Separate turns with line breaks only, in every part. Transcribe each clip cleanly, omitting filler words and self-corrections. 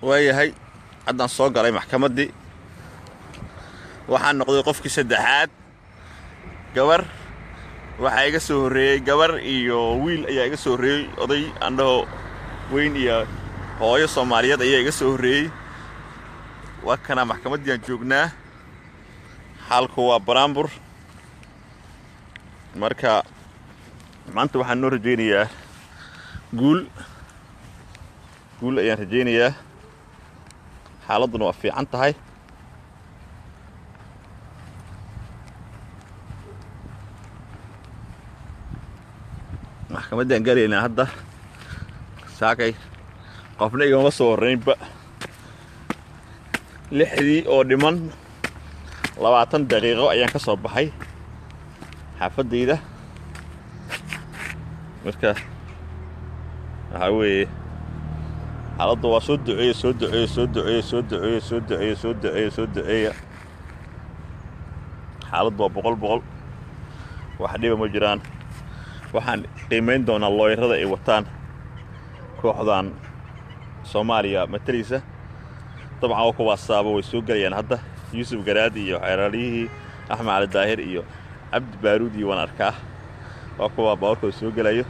waayahay haddaan soo galay maxkamaddii waxaan noqday qofkii saddexaad gabar waxaa iga soo horreeyey gabar iyo wiil ayaa iga soo horreeyey oday andhaho weyn iyo hooyo Soomaaliyeed ayaa iga soo horreeyey waa kana maxkamaddii aan joognaa xaalku waa Baraambur marka maanta waxaan noo rajaynayaa guul ayaan rajaynayaa xaaladuna waa fiican tahay maxkamaddii aan galaynaa hadda saakay qofna igama soo horreynba 6 oo dhiman 20 daqiiqo ayaan ka soo baxay xaafadayda marka waxa weeye xaaladdu waa soo duceeya xaaladdu waa boqol wax dhiba ma jiraan waxaan qiimeyn doonaa looyarada ay wataan kooxdan Soomaaliya matalisa طبعا waa kuwa saabo way soo galayaan hadda Yusuf Garaad iyo Xeeralihii Axmed Ali Daahir iyo Abdi Baaruudi waan arkaa waa kuwa baarko soo galayo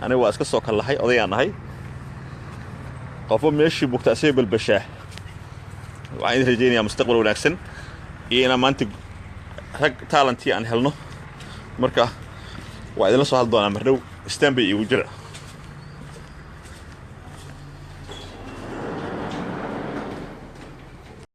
aniga waa iska soo kalahay odayaan ahay qofo meeshii bugtaasay balbashaa waxaan rajaynayaa mustaqbal wanaagsan iyo inaan maanta rag talentii aan helno marka waa idin la soo hal doonaa mar dhow standby igu jira